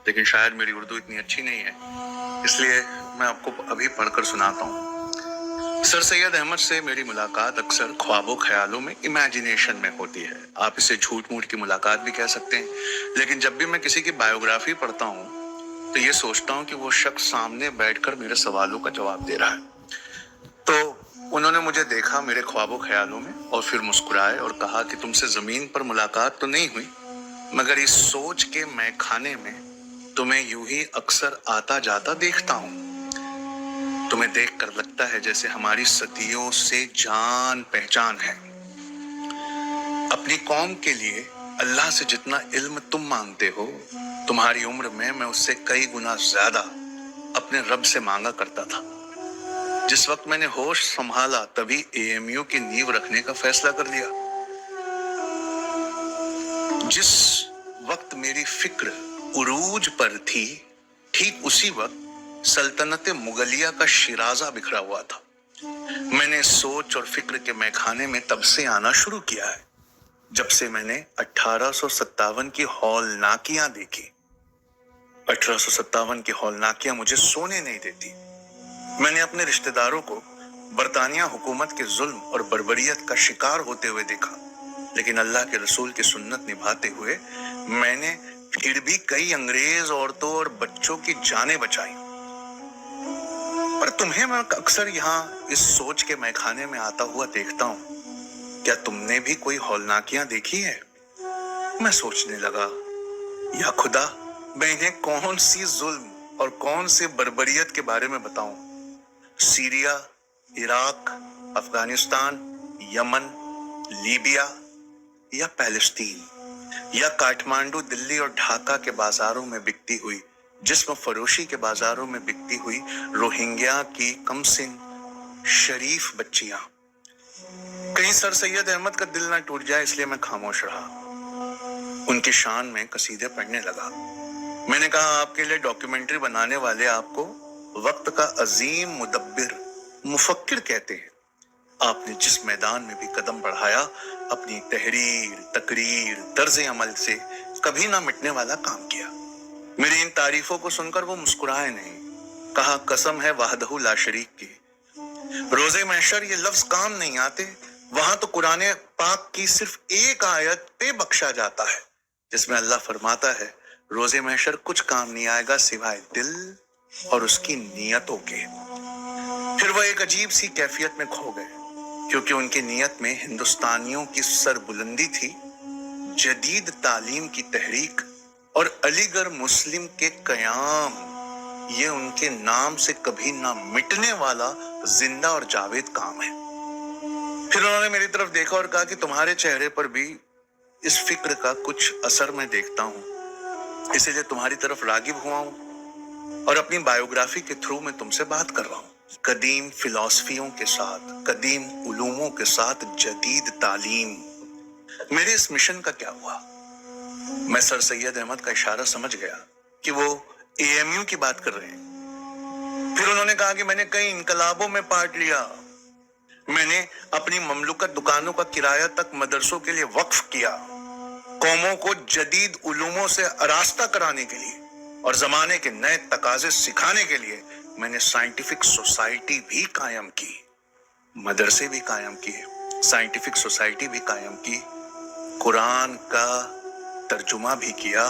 लेकिन शायद मेरी उर्दू इतनी अच्छी नहीं है, इसलिए मैं आपको अभी पढ़कर सुनाता हूँ। सर सैयद अहमद से मेरी मुलाकात अक्सर ख्वाबों ख्यालों में, इमेजिनेशन में होती है। आप इसे झूठ मूठ की मुलाकात भी कह सकते हैं, लेकिन जब भी मैं किसी की बायोग्राफी पढ़ता हूँ तो ये सोचता हूँ कि वो शख्स सामने बैठकर मेरे सवालों का जवाब दे रहा है। तो उन्होंने मुझे देखा मेरे ख्वाबों ख्यालों में और फिर मुस्कुराए और कहा कि तुमसे जमीन पर मुलाकात तो नहीं हुई, मगर इस सोच के मैं खाने में तुम्हें यूं ही अक्सर आता जाता देखता हूँ। तुम्हें देखकर लगता है जैसे हमारी सदियों से जान पहचान है। अपनी कौम के लिए अल्लाह से जितना इल्म तुम मांगते हो, तुम्हारी उम्र में मैं उससे कई गुना ज्यादा अपने रब से मांगा करता था। जिस वक्त मैंने होश संभाला तभी एएमयू की नींव रखने का फैसला कर लिया। जिस वक्त मेरी फिक्र उरूज पर थी, ठीक उसी वक्त सल्तनत मुगलिया का शिराजा बिखरा हुआ था। मैंने सोच और फिक्र के मैखाने में तब से आना शुरू किया है जब से मैंने 1857 की हौलनाकियां देखी। 1857 की हौलनाकियां मुझे सोने नहीं देती। मैंने अपने रिश्तेदारों को बरतानिया हुकूमत के जुल्म और बर्बरियत का शिकार होते हुए देखा, लेकिन अल्लाह के रसूल की सुन्नत निभाते हुए मैंने फिर भी कई अंग्रेज औरतों और बच्चों की जानें बचाई। पर तुम्हें मैं अक्सर यहाँ इस सोच के मैखाने में आता हुआ देखता हूँ। क्या तुमने भी कोई हौलनाकियां देखी है? मैं सोचने लगा, या खुदा, मैं इन्हें कौन सी जुल्म और कौन से बर्बरियत के बारे में बताऊं? Syria, Iraq, Afghanistan, Yemen, Libya या पैलेस्टीन, या काठमांडू, दिल्ली और ढाका के बाजारों में बिकती हुई, जिस्म फरोशी के बाजारों में बिकती हुई रोहिंग्या की कमसिन शरीफ बच्चियां। कहीं सर सैयद अहमद का दिल ना टूट जाए इसलिए मैं खामोश रहा। उनकी शान में कसीदे पढ़ने लगा। मैंने कहा, आपके लिए डॉक्यूमेंट्री बनाने वाले आपको वक्त का अजीम मुदब्बिर, मुफक्किर कहते हैं। आपने जिस मैदान में भी कदम बढ़ाया, अपनी तहरीर, तकरीर, तर्ज अमल से कभी ना मिटने वाला काम किया। मेरी इन तारीफों को सुनकर वो मुस्कुराए नहीं। कहा, कसम है वहदहू ला शरीक की, रोजे महशर ये लफ्ज काम नहीं आते। वहां तो कुरान पाक की सिर्फ एक आयत पे बख्शा जाता है, जिसमें अल्लाह फरमाता है, रोजे महशर कुछ काम नहीं आएगा सिवाय दिल और उसकी नियतों के। फिर वह एक अजीब सी कैफियत में खो गए, क्योंकि उनकी नियत में हिंदुस्तानियों की सरबुलंदी थी, जदीद तालीम की तहरीक और अलीगढ़ मुस्लिम के कयाम। ये उनके नाम से कभी ना मिटने वाला जिंदा और जावेद काम है। फिर उन्होंने मेरी तरफ देखा और कहा कि तुम्हारे चेहरे पर भी इस फिक्र का कुछ असर मैं देखता हूं, इसीलिए तुम्हारी तरफ रागिब हुआ हूं और अपनी बायोग्राफी के थ्रू मैं तुमसे बात कर रहा हूं। कदीम फिलॉसफियों के साथ, कदीम उलूमों के साथ जदीद तालीम। मेरे इस मिशन का क्या हुआ? मैं सर सैयद अहमद का इशारा समझ गया कि वो एएमयू की बात कर रहे हैं। फिर उन्होंने कहा कि मैंने कई इनकलाबों में पार्ट लिया। मैंने अपनी ममलूकत दुकानों का किराया तक मदरसों के लिए वक्फ किया, कौमों को जदीद उलूमों से आरास्ता कराने के लिए और जमाने के नए तकाजे सिखाने के लिए मैंने साइंटिफिक सोसाइटी भी कायम की, मदरसे भी कायम किए, साइंटिफिक सोसाइटी भी कायम की, कुरान का तर्जुमा भी किया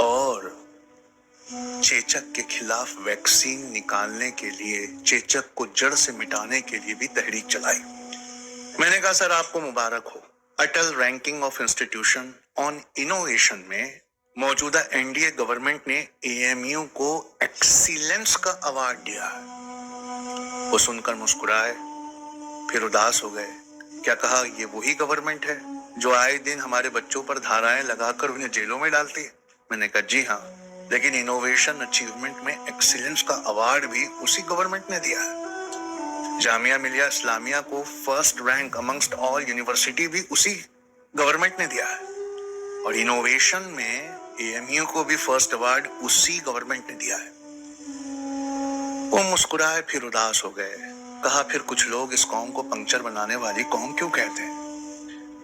और चेचक के खिलाफ वैक्सीन निकालने के लिए, चेचक को जड़ से मिटाने के लिए भी तहरीक चलाई। मैंने कहा, सर आपको मुबारक हो। Atal ranking of institution on innovation में मौजूदा एनडीए गवर्नमेंट ने एएमयू को एक्सीलेंस का अवार्ड दिया है। वो सुनकर मुस्कुराए, फिर उदास हो गए। क्या कहा, ये वही गवर्नमेंट है जो आए दिन हमारे बच्चों पर धाराएं लगाकर उन्हें जेलों में डालती है? मैंने कहा, जी हाँ, लेकिन इनोवेशन अचीवमेंट में एक्सीलेंस का अवार्ड भी उसी गवर्नमेंट ने दिया है। जामिया मिलिया इस्लामिया को first rank amongst all university भी उसी गवर्नमेंट ने दिया है, और इनोवेशन में एएमयू को भी फर्स्ट अवार्ड उसी गवर्नमेंट ने दिया है। वो मुस्कुराए, फिर उदास हो गए। कहा, फिर कुछ लोग इस कौम को पंक्चर बनाने वाली कौम क्यों कहते हैं?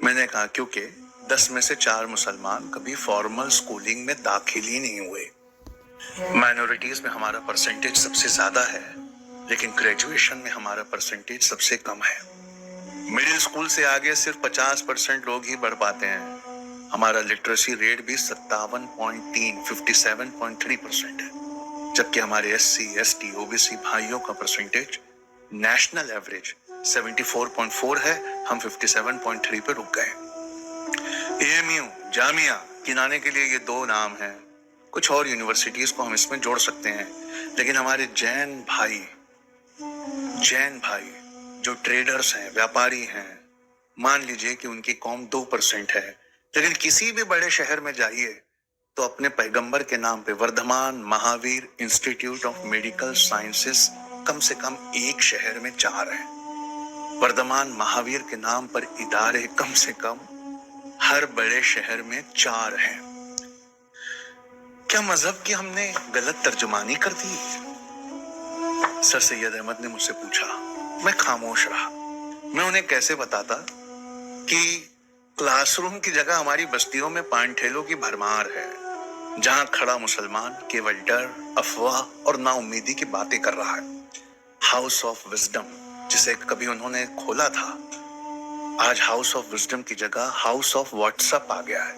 मैंने कहा, क्योंकि 10 में से 4 मुसलमान कभी फॉर्मल स्कूलिंग में दाखिल ही नहीं हुए। माइनॉरिटीज में हमारा परसेंटेज सबसे ज्यादा है, लेकिन ग्रेजुएशन में हमारा परसेंटेज सबसे कम है। मिडिल स्कूल से आगे सिर्फ 50% लोग ही बढ़ पाते हैं। हमारा लिटरेसी रेट भी 57.3 है, जबकि हमारे SC, ST, OBC भाइयों का परसेंटेज नेशनल एवरेज 74.4 है। हम 57.3 पे रुक गए। AMU, जामिया गिनाने के लिए ये 2 नाम हैं। कुछ और यूनिवर्सिटीज को हम इसमें जोड़ सकते हैं, लेकिन हमारे जैन भाई जो ट्रेडर्स हैं, व्यापारी हैं, मान लीजिए कि उनकी कौम 2% है, लेकिन किसी भी बड़े शहर में जाइए तो अपने पैगंबर के नाम पे Vardhaman Mahavir institute of medical sciences कम से कम एक शहर में 4 है। वर्धमान महावीर के नाम पर इदारे कम से कम हर बड़े शहर में 4 हैं। क्या मजहब की हमने गलत तर्जुमानी कर दी? सर सैयद अहमद ने मुझसे पूछा। मैं खामोश रहा। मैं उन्हें कैसे बताता कि क्लासरूम की जगह हमारी बस्तियों में पानठेलों की भरमार है, जहां खड़ा मुसलमान केवल डर, अफवाह और नाउम्मीदी की बातें कर रहा है। हाउस ऑफ विजडम जिसे कभी उन्होंने खोला था, आज हाउस ऑफ विजडम की जगह हाउस ऑफ व्हाट्सएप आ गया है,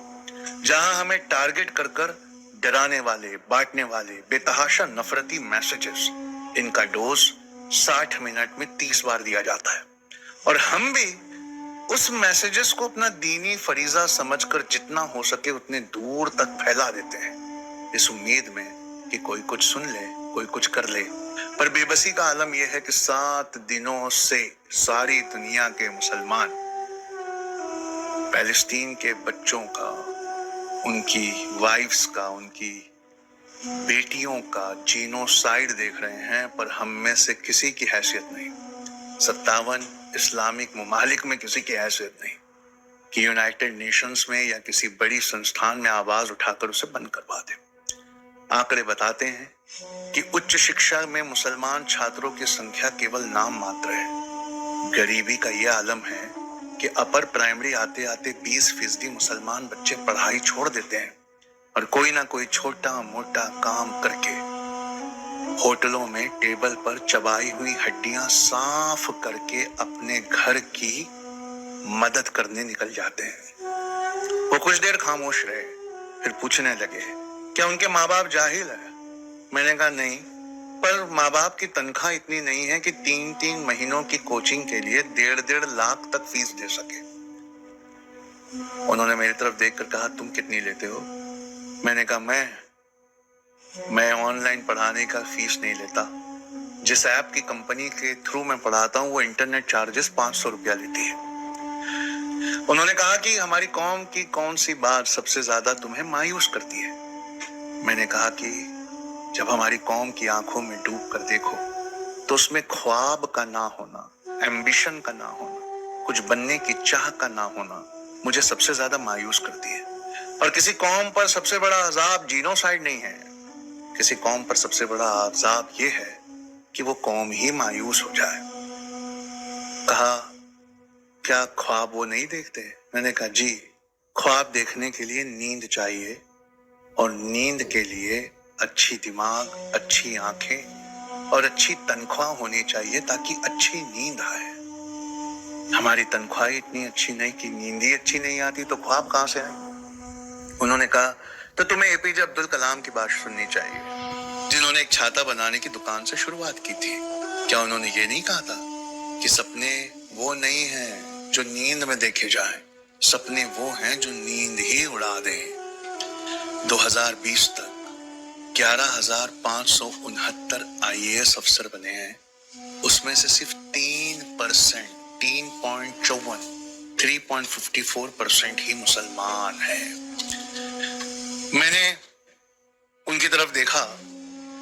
जहां हमें टारगेट कर कर डराने वाले, बांटने वाले बेतहाशा नफरती मैसेजेस, इनका डोज 60 मिनट में 30 बार दिया जाता है, और हम भी उस मैसेजेस को अपना दीनी फरीजा समझकर जितना हो सके उतने दूर तक फैला देते हैं, इस उम्मीद में कि कोई कुछ सुन ले, कोई कुछ कर ले। पर बेबसी का आलम यह है कि 7 दिनों से सारी दुनिया के मुसलमान पैलेस्टीन के बच्चों का, उनकी वाइफ्स का, उनकी बेटियों का जीनोसाइड देख रहे हैं, पर हम में से किसी की हैसियत नहीं, 57 इस्लामिक मुमालिक में किसी की हैसियत नहीं कि यूनाइटेड नेशंस में या किसी बड़ी संस्थान में आवाज उठाकर उसे बंद करवा दे। आंकड़े बताते हैं कि उच्च शिक्षा में मुसलमान छात्रों की संख्या केवल नाम मात्र है। गरीबी का यह आलम है कि अपर प्राइमरी आते आते 20% मुसलमान बच्चे पढ़ाई छोड़ देते हैं और कोई ना कोई छोटा मोटा काम करके होटलों में टेबल पर चबाई हुई हड्डियां साफ करके अपने घर की मदद करने निकल जाते हैं। वो कुछ देर खामोश रहे, फिर पूछने लगे, क्या उनके माँ बाप जाहिल है? मैंने कहा नहीं, पर माँ बाप की तनख्वाह इतनी नहीं है कि 3-3 महीनों की कोचिंग के लिए 1.5 लाख तक फीस दे सके। उन्होंने मेरी तरफ देखकर कहा, तुम कितनी लेते हो? मैंने कहा मैं ऑनलाइन पढ़ाने का फीस नहीं लेता। जिस ऐप की कंपनी के थ्रू मैं पढ़ाता हूँ वो इंटरनेट चार्जेस 500 रुपया लेती है। उन्होंने कहा कि हमारी कौम की कौन सी बात सबसे ज्यादा तुम्हें मायूस करती है? मैंने कहा कि जब हमारी कौम की आंखों में डूब कर देखो तो उसमें ख्वाब का ना होना, एम्बिशन का ना होना, कुछ बनने की चाह का ना होना मुझे सबसे ज्यादा मायूस करती है। और किसी कौम पर सबसे बड़ा अजाब जीनोसाइड नहीं है, किसी कौम पर सबसे बड़ा अजाब यह है कि वो कौम ही मायूस हो जाए। कहा, क्या ख्वाब वो नहीं देखते? मैंने कहा जी, ख्वाब देखने के लिए नींद चाहिए, और नींद के लिए अच्छी दिमाग, अच्छी आंखें और अच्छी तनख्वाह होनी चाहिए ताकि अच्छी नींद आए। हमारी तनख्वाह इतनी अच्छी नहीं कि नींद ही अच्छी नहीं आती, तो ख्वाब कहां से आए? उन्होंने कहा, तो तुम्हें APJ अब्दुल कलाम की बात सुननी चाहिए, जिन्होंने एक छाता बनाने की दुकान से शुरुआत की थी। क्या उन्होंने ये नहीं कहा था कि सपने वो नहीं हैं जो नींद में देखे जाएं, सपने वो हैं जो नींद ही उड़ा दें। 2020 तक 11,569 IAS अफसर बने हैं, उसमें से सिर्फ 3%, 3.54% ही मुसलमान हैं। मैंने उनकी तरफ देखा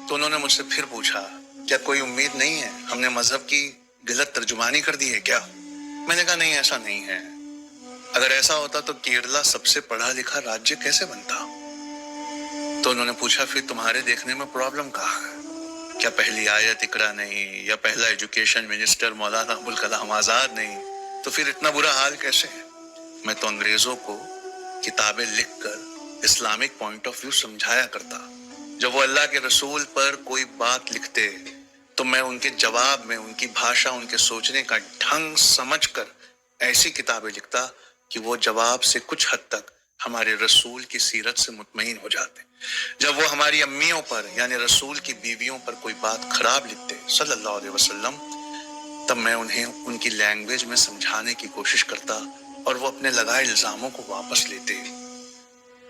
तो उन्होंने मुझसे फिर पूछा, क्या कोई उम्मीद नहीं है? हमने मजहब की गलत तर्जुमानी कर दी है क्या? मैंने कहा नहीं, ऐसा नहीं है। अगर ऐसा होता तो केरला सबसे पढ़ा लिखा राज्य कैसे बनता? तो उन्होंने पूछा, फिर तुम्हारे देखने में प्रॉब्लम कहाँ है? क्या पहली आयत इकरा नहीं, या पहला एजुकेशन मिनिस्टर मौलाना अबुल कलाम आजाद नहीं, तो फिर इतना बुरा हाल कैसे है? मैं तो अंग्रेजों को किताबें लिखकर इस्लामिक पॉइंट ऑफ व्यू समझाया करता, جب وہ اللہ کے رسول پر کوئی بات لکھتے تو میں ان کے جواب میں ان کی بھاشا، ان کے سوچنے کا ڈھنگ سمجھ کر ایسی کتابیں لکھتا کہ وہ جواب سے کچھ حد تک ہمارے رسول کی سیرت سے مطمئن ہو جاتے۔ جب وہ ہماری امیوں پر یعنی رسول کی بیویوں پر کوئی بات خراب لکھتے صلی اللہ علیہ وسلم، تب میں انہیں ان کی لینگویج میں سمجھانے کی کوشش کرتا اور وہ اپنے لگائے الزاموں کو واپس لیتے۔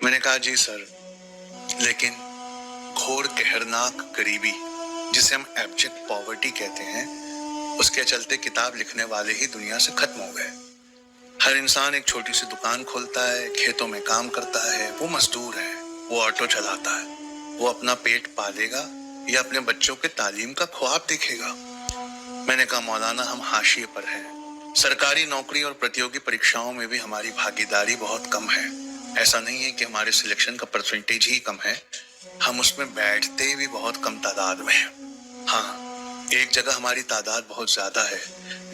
میں نے کہا جی سر، لیکن گھور قہرناک غریبی جسے ہم ایبجیکٹ پاورٹی کہتے ہیں، اس کے چلتے کتاب لکھنے والے ہی دنیا سے ختم ہو گئے۔ ہر انسان ایک چھوٹی سی دکان کھولتا ہے، کھیتوں میں کام کرتا ہے، وہ مزدور ہے، وہ آٹو چلاتا ہے، وہ اپنا پیٹ پالے گا یا اپنے بچوں کے تعلیم کا خواب دیکھے گا۔ میں نے کہا مولانا، ہم حاشیے پر ہیں، سرکاری نوکری اور پرتیوگی پریکشاؤں میں بھی ہماری بھاگیداری بہت کم ہے۔ ایسا نہیں ہے کہ ہمارے سلیکشن کا پرسنٹیج ہی کم ہے، ہم اس میں بیٹھتے بھی بہت کم تعداد میں ہیں۔ ہاں، ایک جگہ ہماری تعداد بہت زیادہ ہے،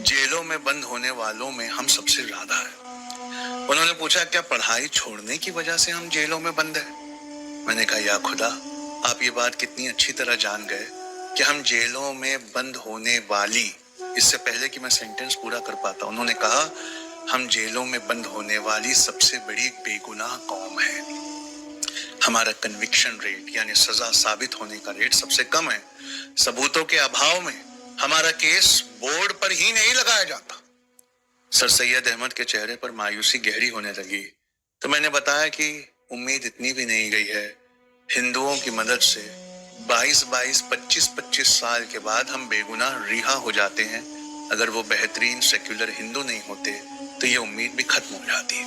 جیلوں میں بند ہونے والوں میں ہم سب سے زیادہ ہیں۔ انہوں نے پوچھا کیا پڑھائی چھوڑنے کی وجہ سے ہم جیلوں میں بند ہیں؟ میں نے کہا یا خدا، آپ یہ بات کتنی اچھی طرح جان گئے کہ ہم جیلوں میں بند ہونے والی، اس سے پہلے کہ میں سینٹنس پورا کر پاتا انہوں نے کہا ہم جیلوں میں بند ہونے والی سب سے بڑی بے گناہ قوم ہے۔ ہمارا کنوکشن ریٹ یعنی سزا ثابت ہونے کا ریٹ سب سے کم ہے۔ ثبوتوں کے ابھاؤ میں ہمارا کیس بورڈ پر ہی نہیں لگایا جاتا۔ سر سید احمد کے چہرے پر مایوسی گہری ہونے لگی تو میں نے بتایا کہ امید اتنی بھی نہیں گئی ہے، ہندوؤں کی مدد سے 25 سال کے بعد ہم بے گناہ رہا ہو جاتے ہیں۔ اگر وہ بہترین سیکولر ہندو نہیں ہوتے تو یہ امید بھی ختم ہو جاتی۔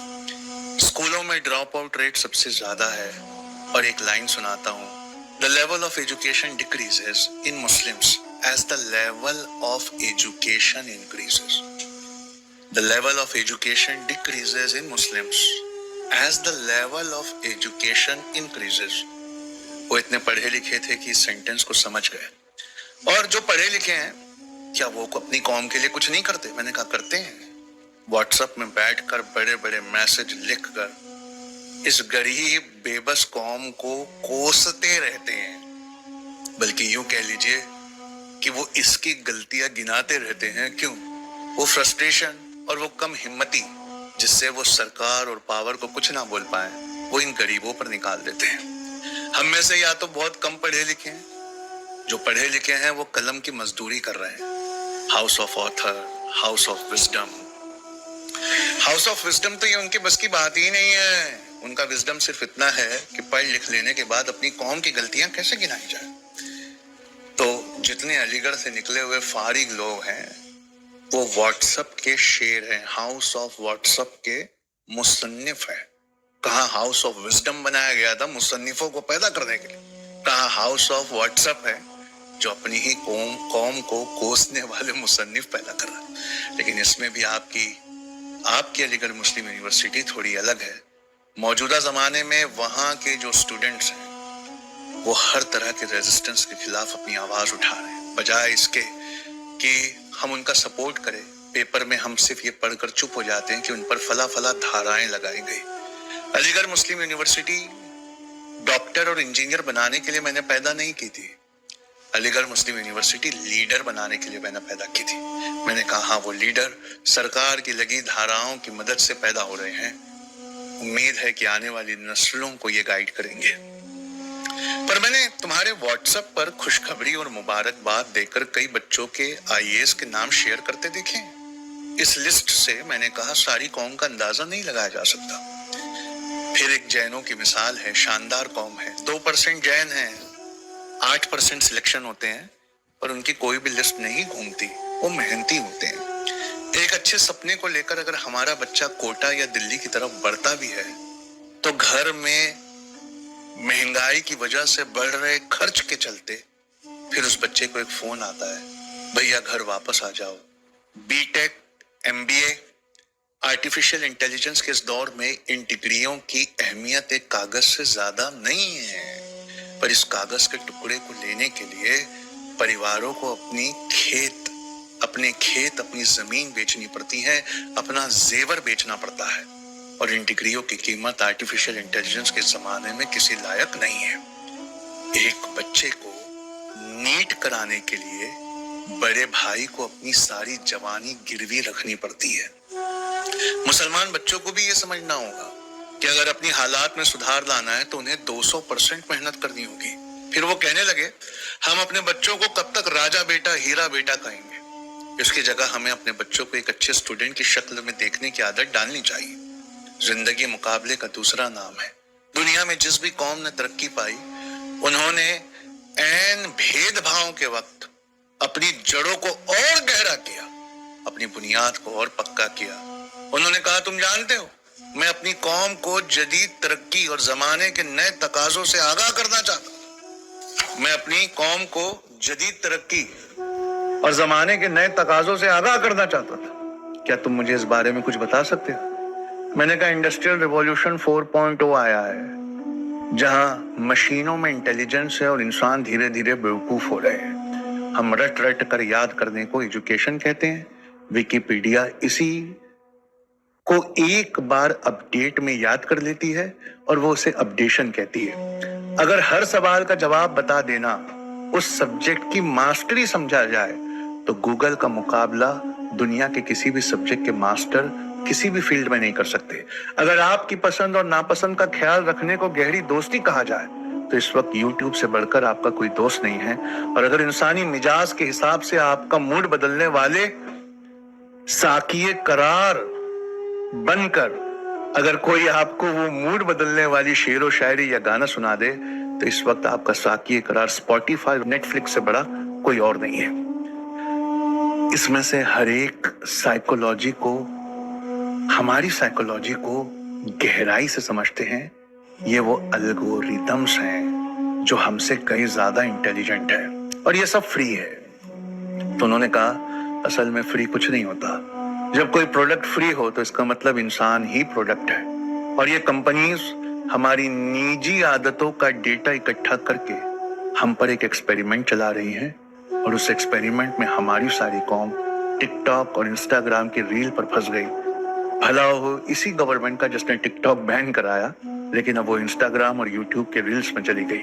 اسکولوں میں ڈراپ آؤٹ ریٹ سب سے زیادہ ہے، اور ایک لائن سناتا ہوں، The level of education decreases in Muslims as the level of education increases. The level of education decreases in Muslims as the level of education increases. وہ اتنے پڑھے لکھے تھے کہ اس سینٹنس کو سمجھ گئے۔ اور جو پڑھے لکھے ہیں کیا وہ اپنی قوم کے لیے کچھ نہیں کرتے؟ میں نے کہا کرتے ہیں۔ واٹس ایپ میں بیٹھ کر بڑے بڑے میسج لکھ کر اس غریب بے بس قوم کو کوستے رہتے ہیں، بلکہ یوں کہہ لیجئے کہ وہ اس کی غلطیاں گناتے رہتے ہیں۔ کیوں؟ وہ فرسٹریشن اور وہ کم ہمتی جس سے وہ سرکار اور پاور کو کچھ نہ بول پائیں، وہ ان غریبوں پر نکال دیتے ہیں۔ ہم میں سے یا تو بہت کم پڑھے لکھے ہیں، جو پڑھے لکھے ہیں وہ قلم کی مزدوری کر رہے ہیں۔ House of author, house of wisdom. House of wisdom تو یہ ان کے بس کی بات ہی نہیں ہے۔ ان کا وزڈم صرف اتنا ہے کہ پڑھ لکھ لینے کے بعد اپنی قوم کی غلطیاں کیسے گنائی جائیں۔ تو جتنے علی گڑھ سے نکلے ہوئے فارغ لوگ ہیں وہ واٹس ایپ کے شیر ہیں، ہاؤس آف واٹس ایپ کے مصنف ہیں۔ کہاں ہاؤس آف وزڈم بنایا گیا تھا مصنفوں کو پیدا کرنے کے لیے، کہاں ہاؤس آف واٹس ایپ ہے جو اپنی ہی قوم کو کوسنے والے مصنف پیدا کر رہا ہے۔ لیکن اس میں بھی آپ کی علی گڑھ مسلم یونیورسٹی تھوڑی الگ ہے۔ موجودہ زمانے میں وہاں کے جو اسٹوڈنٹس ہیں وہ ہر طرح کے ریزسٹنس کے خلاف اپنی آواز اٹھا رہے ہیں، بجائے اس کے کہ ہم ان کا سپورٹ کریں۔ پیپر میں ہم صرف یہ پڑھ کر چپ ہو جاتے ہیں کہ ان پر فلاں دھارائیں لگائی گئی۔ علی گڑھ مسلم یونیورسٹی ڈاکٹر اور انجینئر بنانے کے لیے میں نے پیدا نہیں کی تھی، علی گڑھ مسلم یونیورسٹی لیڈر بنانے کے لیے میں نے پیدا کی تھی۔ میں نے کہا ہاں وہ لیڈر سرکار کی لگی دھاراؤں کی مدد سے پیدا ہو رہے ہیں، امید ہے کہ آنے والی نسلوں کو یہ گائیڈ کریں گے۔ پر میں نے تمہارے واٹس ایپ پر خوشخبری اور مبارکباد دے کر کئی بچوں کے IAS کے نام شیئر کرتے دیکھے۔ اس لسٹ سے میں نے کہا ساری قوم کا اندازہ نہیں لگایا جا سکتا۔ پھر ایک جینوں کی مثال ہے، شاندار قوم ہے، 2% جین ہیں، 8% سلیکشن ہوتے ہیں، پر ان کی کوئی بھی لسٹ نہیں گھومتی، وہ محنتی ہوتے ہیں۔ ایک اچھے سپنے کو لے کر اگر ہمارا بچہ کوٹا یا دلی کی طرف بڑھتا بھی ہے تو گھر میں مہنگائی کی وجہ سے بڑھ رہے خرچ کے چلتے پھر اس بچے کو ایک فون آتا ہے، بھیا گھر واپس آ جاؤ۔ BTech، MBA، آرٹیفیشل انٹیلیجنس کے اس دور میں ان ڈگریوں کی اہمیت ایک کاغذ سے زیادہ نہیں ہے، پر اس کاغذ کے ٹکڑے کو لینے کے لیے پریواروں کو اپنے کھیت اپنی زمین بیچنی پڑتی ہے، اپنا زیور بیچنا پڑتا ہے، اور ان ڈگریوں کی قیمت آرٹیفیشل انٹیلیجنس کے زمانے میں کسی لائق نہیں ہے۔ एक बच्चे को नीट कराने के लिए बड़े भाई को अपनी सारी जवानी गिरवी रखनी पड़ती है। मुसलमान बच्चों को भी ये समझना होगा कि अगर अपनी हालात में सुधार लाना है तो उन्हें 200% मेहनत करनी होगी। फिर वो कहने लगे हम अपने बच्चों को कब तक राजा बेटा हीरा बेटा कहेंगे। इसकी जगह हमें अपने बच्चों को एक अच्छे स्टूडेंट की शक्ल में देखने की आदत डालनी चाहिए। जिंदगी मुकाबले का दूसरा नाम है। दुनिया में जिस भी कौम ने तरक्की पाई, उन्होंने ऐन भेदभाव के वक्त अपनी जड़ों को और गहरा किया, अपनी बुनियाद को और पक्का किया। उन्होंने कहा तुम जानते हो, मैं अपनी कौम को जदीद तरक्की और जमाने के नए तकाजों से आगाह करना चाहता हूं। मैं अपनी कौम को जदीद तरक्की और जमाने के नए तकाजों से आगाह करना चाहता था। क्या तुम मुझे इस बारे में कुछ बता सकते हो? मैंने कहा इंडस्ट्रियल रिवॉल्यूशन 4.0 आया है, जहां मशीनों में इंटेलिजेंस है और इंसान धीरे धीरे बेवकूफ हो रहे हैं। हम रट रट कर याद करने को एजुकेशन कहते हैं। विकिपीडिया इसी को एक बार अपडेट में याद कर लेती है और वो उसे अपडेशन कहती है। अगर हर सवाल का जवाब बता देना उस सब्जेक्ट की मास्टरी समझा जाए तो गूगल का मुकाबला दुनिया के किसी भी सब्जेक्ट के मास्टर किसी भी फील्ड में नहीं कर सकते। अगर आपकी पसंद और नापसंद का ख्याल रखने को गहरी दोस्ती कहा जाए तो इस वक्त YouTube से बढ़कर आपका कोई दोस्त नहीं है। और अगर इंसानी मिजाज के हिसाब से आपका मूड बदलने वाले साकिए करार बनकर अगर कोई आपको वो मूड बदलने वाली शेर व शायरी या गाना सुना दे तो इस वक्त आपका साकिए करार स्पॉटिफाई और नेटफ्लिक्स से बड़ा कोई और नहीं है। इसमें से हर एक साइकोलॉजी को, हमारी साइकोलॉजी को गहराई से समझते हैं। ये वो एल्गोरिदम्स हैं जो हमसे कहीं ज्यादा इंटेलिजेंट है और ये सब फ्री है। तो उन्होंने कहा असल में फ्री कुछ नहीं होता। जब कोई प्रोडक्ट फ्री हो तो इसका मतलब इंसान ही प्रोडक्ट है। और ये कंपनीज हमारी निजी आदतों का डेटा इकट्ठा करके हम पर एक एक्सपेरिमेंट चला रही हैं और उस एक्सपेरिमेंट में हमारी सारी कौम टिकटॉक और इंस्टाग्राम की रील पर फंस गई। भला हो इसी गवर्नमेंट का जिसने टिकटॉक बैन कराया, लेकिन अब वो इंस्टाग्राम और यूट्यूब के रील्स में चली गई।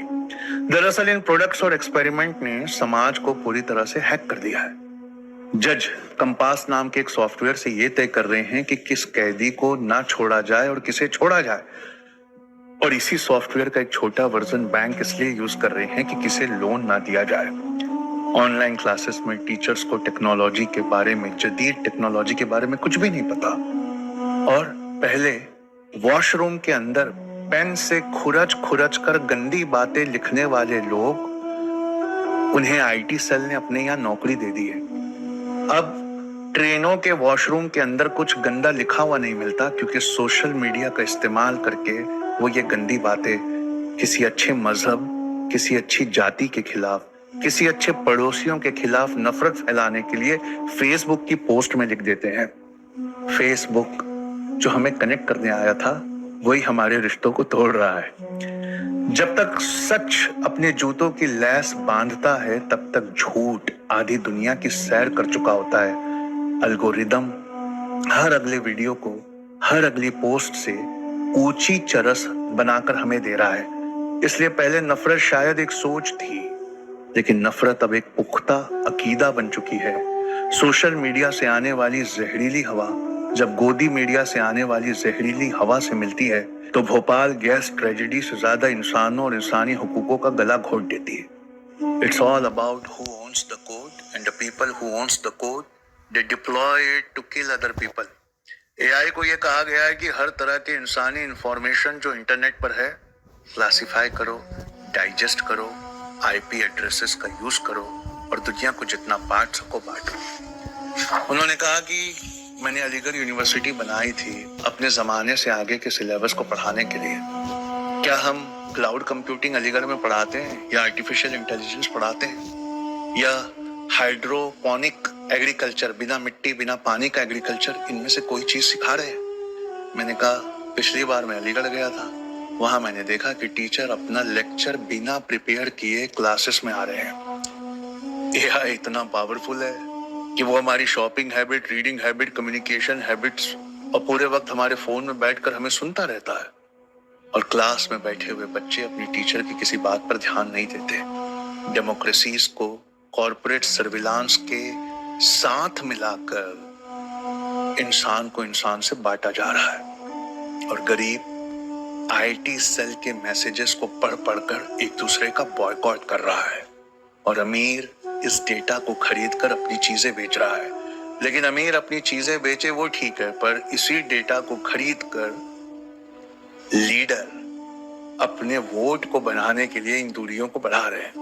दरअसल इन प्रोडक्ट्स और एक्सपेरिमेंट ने समाज को पूरी तरह से हैक कर दिया है। जज कंपास नाम के एक सॉफ्टवेयर से ये तय कर रहे हैं कि किस कैदी को ना छोड़ा जाए और किसे छोड़ा जाए। और इसी सॉफ्टवेयर का एक छोटा वर्जन बैंक इसलिए यूज कर रहे हैं कि किसे लोन ना दिया जाए। ऑनलाइन क्लासेस में टीचर्स को टेक्नोलॉजी के बारे में, जदीद टेक्नोलॉजी के बारे में कुछ भी नहीं पता। और पहले वॉशरूम के अंदर पेन से खुरच खुरच कर गंदी बातें लिखने वाले लोग, उन्हें आईटी सेल ने अपने यहाँ नौकरी दे दी है। अब ट्रेनों के वॉशरूम के अंदर कुछ गंदा लिखा हुआ नहीं मिलता, क्योंकि सोशल मीडिया का इस्तेमाल करके वो ये गंदी बातें किसी अच्छे मजहब, किसी अच्छी जाति के खिलाफ, किसी अच्छे पड़ोसियों के खिलाफ नफरत फैलाने के लिए फेसबुक की पोस्ट में लिख देते हैं। फेसबुक जो हमें कनेक्ट करने आया था वही हमारे रिश्तों को तोड़ रहा है। जब तक सच अपने जूतों की लैस बांधता है तब तक झूठ आधी दुनिया की सैर कर चुका होता है। एल्गोरिदम हर अगले वीडियो को, हर अगली पोस्ट से ऊंची चरस बनाकर हमें दे रहा है। इसलिए पहले नफरत शायद एक सोच थी, लेकिन नफरत अब एक पुख्ता अकीदा बन चुकी है। सोशल मीडिया से आने वाली जहरीली हवा जब गोदी मीडिया से आने वाली जहरीली हवा से मिलती है तो भोपाल गैस ट्रेजेडी से ज्यादा इंसानों और इंसानी हुकूकों का गला घोट देती है। It's all about who owns the code and the people who owns the code they deploy it to kill other people. AI को यह कहा गया है कि हर तरह की इंसानी इंफॉर्मेशन जो इंटरनेट पर है क्लासिफाई करो, डाइजेस्ट करो, आईपी एड्रेसेस का यूज करो और दुनिया को जितना बांट सको बांटो। उन्होंने कहा कि मैंने अलीगढ़ यूनिवर्सिटी बनाई थी अपने जमाने से आगे के सिलेबस को पढ़ाने के लिए। क्या हम क्लाउड कंप्यूटिंग अलीगढ़ में पढ़ाते हैं, या आर्टिफिशियल इंटेलिजेंस पढ़ाते हैं, या हाइड्रोपोनिक एग्रीकल्चर, बिना मिट्टी बिना पानी का एग्रीकल्चर, इनमें से कोई चीज सिखा रहे हैं? मैंने कहा पिछली बार मैं अलीगढ़ गया था, वहां मैंने देखा कि टीचर अपना लेक्चर बिना प्रिपेयर किए क्लासेस में आ रहे हैं। एआई इतना पावरफुल है कि वो हमारी shopping habit, reading habit, communication habits और पूरे वक्त हमारे फोन में बैठकर हमें सुनता रहता है। और क्लास में बैठे हुए बच्चे अपनी टीचर की किसी बात पर ध्यान नहीं देते। डेमोक्रेसीज को कॉर्पोरेट सर्विलांस के साथ मिलाकर इंसान को इंसान से बांटा जा रहा है और गरीब आईटी सेल के मैसेजेस को पढ़ पढ़कर एक दूसरे का बॉयकॉट कर रहा है और अमीर इस डेटा को खरीदकर अपनी चीजें बेच रहा है। लेकिन अमीर अपनी चीजें बेचे वो ठीक है, पर इसी डेटा को खरीदकर लीडर अपने वोट को बनाने के लिए इन दूरियों को बढ़ा रहे हैं।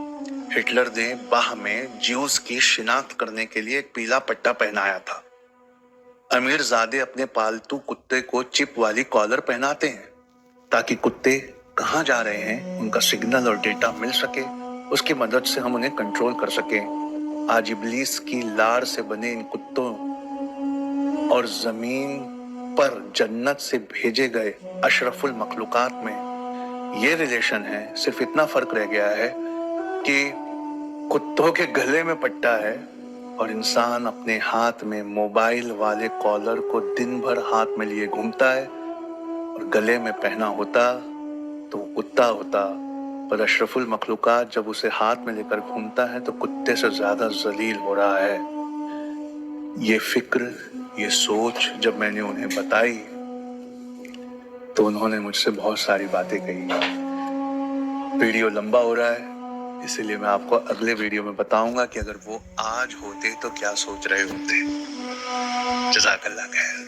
हिटलर ने बाह में ज्यूज की शिनाख्त करने के लिए एक पीला पट्टा पहनाया था। अमीरजादे अपने पालतू कुत्ते को चिप वाली कॉलर पहनाते हैं ताकि कुत्ते कहाँ जा रहे हैं उनका सिग्नल और डेटा मिल सके, उसकी मदद से हम उन्हें कंट्रोल कर सके। आज इब्लीस की लार से बने इन कुत्तों और जमीन पर जन्नत से भेजे गए अशरफुल मखलूकात में ये रिलेशन है। सिर्फ इतना फर्क रह गया है कि कुत्तों के गले में पट्टा है और इंसान अपने हाथ में मोबाइल वाले कॉलर को दिन भर हाथ में लिए घूमता है और गले में पहना होता तो वो कुत्ता होता, पर अशरफुल मखलूकात जब उसे हाथ में लेकर घूमता है तो कुत्ते से ज्यादा जलील हो रहा है। ये फिक्र, ये सोच जब मैंने उन्हें बताई तो उन्होंने मुझसे बहुत सारी बातें कही। वीडियो लंबा हो रहा है, इसीलिए मैं आपको अगले वीडियो में बताऊंगा कि अगर वो आज होते तो क्या सोच रहे होते। जज़ाकल्लाह खैर।